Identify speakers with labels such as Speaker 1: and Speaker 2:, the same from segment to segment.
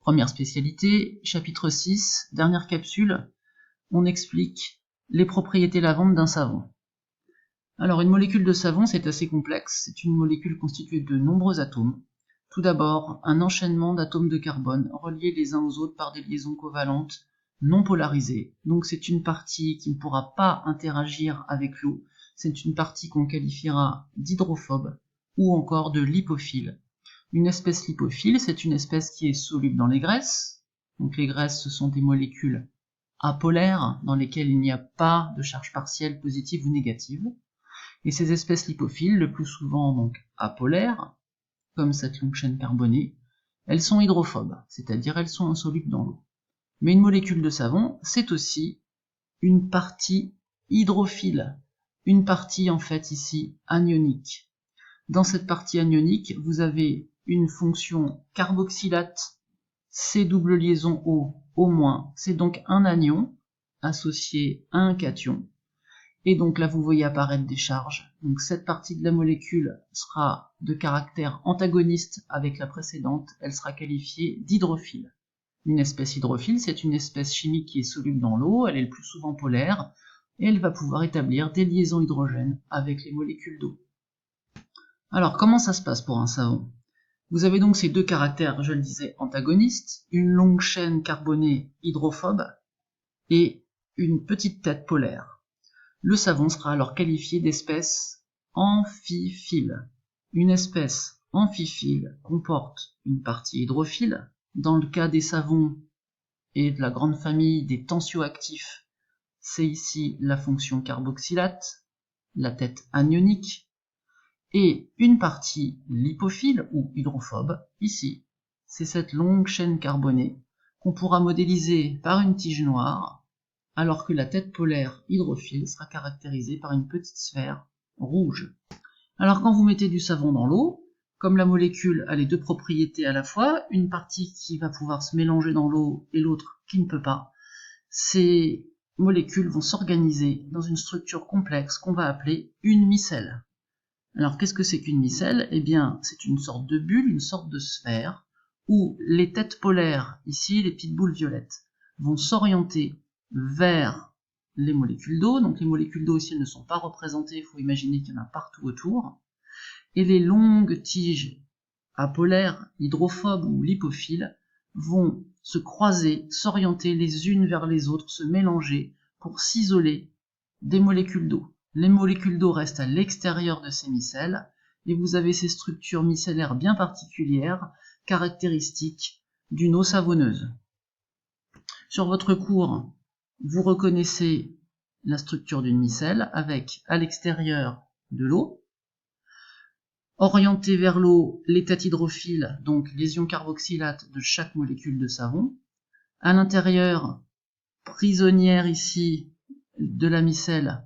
Speaker 1: Première spécialité, chapitre 6, dernière capsule, on explique les propriétés lavantes d'un savon. Alors une molécule de savon, c'est assez complexe, c'est une molécule constituée de nombreux atomes. Tout d'abord, un enchaînement d'atomes de carbone reliés les uns aux autres par des liaisons covalentes non polarisées. Donc c'est une partie qui ne pourra pas interagir avec l'eau, c'est une partie qu'on qualifiera d'hydrophobe ou encore de lipophile. Une espèce lipophile, c'est une espèce qui est soluble dans les graisses. Donc les graisses, ce sont des molécules apolaires dans lesquelles il n'y a pas de charge partielle positive ou négative. Et ces espèces lipophiles, le plus souvent donc apolaires, comme cette longue chaîne carbonée, elles sont hydrophobes, c'est-à-dire elles sont insolubles dans l'eau. Mais une molécule de savon, c'est aussi une partie hydrophile, une partie en fait ici anionique. Dans cette partie anionique, vous avez une fonction carboxylate, C double liaison O, c'est donc un anion associé à un cation. Et donc là, vous voyez apparaître des charges. Donc cette partie de la molécule sera de caractère antagoniste avec la précédente. Elle sera qualifiée d'hydrophile. Une espèce hydrophile, c'est une espèce chimique qui est soluble dans l'eau. Elle est le plus souvent polaire. Et elle va pouvoir établir des liaisons hydrogènes avec les molécules d'eau. Alors, comment ça se passe pour un savon? Vous avez donc ces deux caractères, je le disais, antagonistes. Une longue chaîne carbonée hydrophobe et une petite tête polaire. Le savon sera alors qualifié d'espèce amphiphile. Une espèce amphiphile comporte une partie hydrophile. Dans le cas des savons et de la grande famille des tensioactifs, c'est ici la fonction carboxylate, la tête anionique, et une partie lipophile ou hydrophobe, ici, c'est cette longue chaîne carbonée qu'on pourra modéliser par une tige noire, alors que la tête polaire hydrophile sera caractérisée par une petite sphère rouge. Alors quand vous mettez du savon dans l'eau, comme la molécule a les deux propriétés à la fois, une partie qui va pouvoir se mélanger dans l'eau et l'autre qui ne peut pas, ces molécules vont s'organiser dans une structure complexe qu'on va appeler une micelle. Alors qu'est-ce que c'est qu'une micelle? Eh bien c'est une sorte de bulle, une sorte de sphère, où les têtes polaires, ici les petites boules violettes, vont s'orienter vers les molécules d'eau. Donc les molécules d'eau ici elles ne sont pas représentées, il faut imaginer qu'il y en a partout autour. Et les longues tiges apolaires, hydrophobes ou lipophiles vont se croiser, s'orienter les unes vers les autres, se mélanger pour s'isoler des molécules d'eau. Les molécules d'eau restent à l'extérieur de ces micelles et vous avez ces structures micellaires bien particulières, caractéristiques d'une eau savonneuse. Sur votre cours, vous reconnaissez la structure d'une micelle avec à l'extérieur de l'eau, orienté vers l'eau les têtes hydrophiles, donc les ions carboxylates de chaque molécule de savon, à l'intérieur, prisonnière ici de la micelle,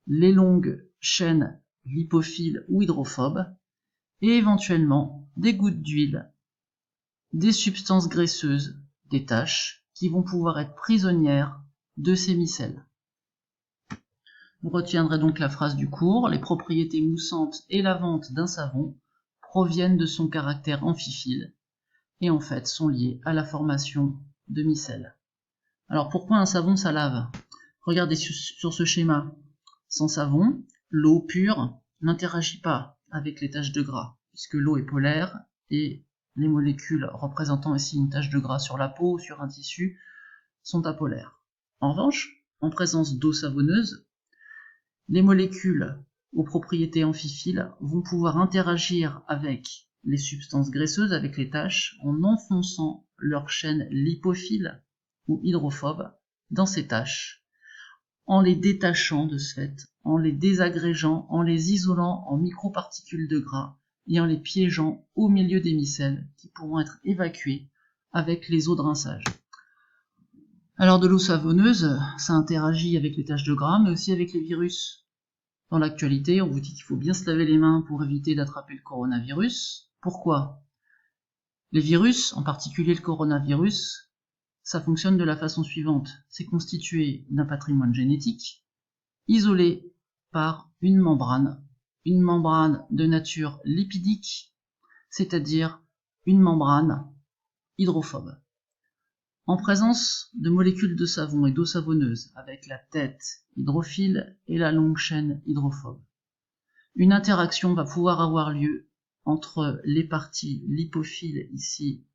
Speaker 1: les longues chaînes lipophiles ou hydrophobes, et éventuellement des gouttes d'huile, des substances graisseuses, des taches, qui vont pouvoir être prisonnières de ces micelles. Vous retiendrez donc la phrase du cours, les propriétés moussantes et lavantes d'un savon proviennent de son caractère amphiphile, et en fait sont liées à la formation de micelles. Alors pourquoi un savon ça lave? Regardez sur ce schéma. Sans savon, l'eau pure n'interagit pas avec les taches de gras, puisque l'eau est polaire et les molécules représentant ici une tache de gras sur la peau ou sur un tissu sont apolaires. En revanche, en présence d'eau savonneuse, les molécules aux propriétés amphiphiles vont pouvoir interagir avec les substances graisseuses, avec les taches, en enfonçant leur chaîne lipophile ou hydrophobe dans ces taches, en les détachant de ce fait, en les désagrégeant, en les isolant en microparticules de gras et en les piégeant au milieu des micelles qui pourront être évacuées avec les eaux de rinçage. Alors de l'eau savonneuse, ça interagit avec les taches de gras, mais aussi avec les virus. Dans l'actualité, on vous dit qu'il faut bien se laver les mains pour éviter d'attraper le coronavirus. Pourquoi? Les virus, en particulier le coronavirus, ça fonctionne de la façon suivante. C'est constitué d'un patrimoine génétique, isolé par une membrane de nature lipidique, c'est-à-dire une membrane hydrophobe. En présence de molécules de savon et d'eau savonneuse avec la tête hydrophile et la longue chaîne hydrophobe, une interaction va pouvoir avoir lieu entre les parties lipophiles ici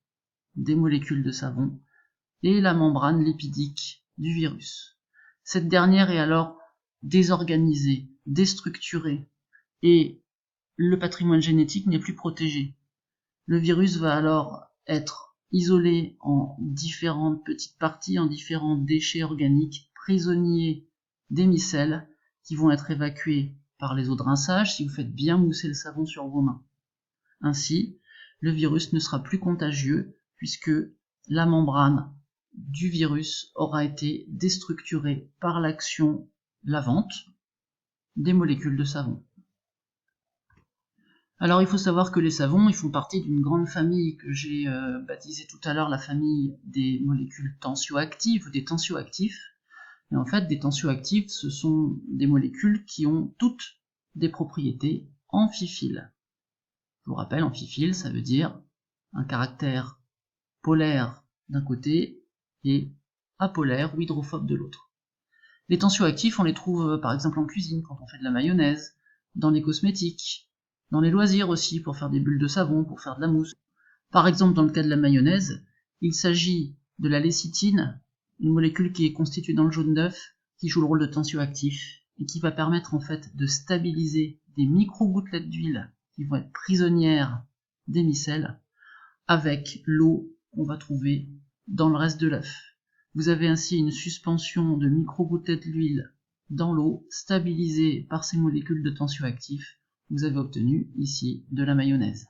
Speaker 1: des molécules de savon et la membrane lipidique du virus. Cette dernière est alors désorganisée, déstructurée, et le patrimoine génétique n'est plus protégé. Le virus va alors être isolé en différentes petites parties, en différents déchets organiques, prisonniers des micelles, qui vont être évacués par les eaux de rinçage si vous faites bien mousser le savon sur vos mains. Ainsi, le virus ne sera plus contagieux puisque la membrane du virus aura été déstructurée par l'action lavante des molécules de savon. Alors il faut savoir que les savons, ils font partie d'une grande famille que j'ai baptisée tout à l'heure la famille des molécules tensioactives ou des tensioactifs. Et en fait, des tensioactifs, ce sont des molécules qui ont toutes des propriétés amphiphiles. Je vous rappelle, amphiphile, ça veut dire un caractère polaire d'un côté et apolaire ou hydrophobe de l'autre. Les tensioactifs, on les trouve par exemple en cuisine quand on fait de la mayonnaise, dans les cosmétiques, dans les loisirs aussi pour faire des bulles de savon, pour faire de la mousse. Par exemple, dans le cas de la mayonnaise, il s'agit de la lécithine, une molécule qui est constituée dans le jaune d'œuf, qui joue le rôle de tensioactif et qui va permettre en fait de stabiliser des micro-gouttelettes d'huile qui vont être prisonnières des micelles avec l'eau qu'on va trouver dans le reste de l'œuf. Vous avez ainsi une suspension de micro-gouttelettes d'huile dans l'eau, stabilisée par ces molécules de tensioactifs. Vous avez obtenu ici de la mayonnaise.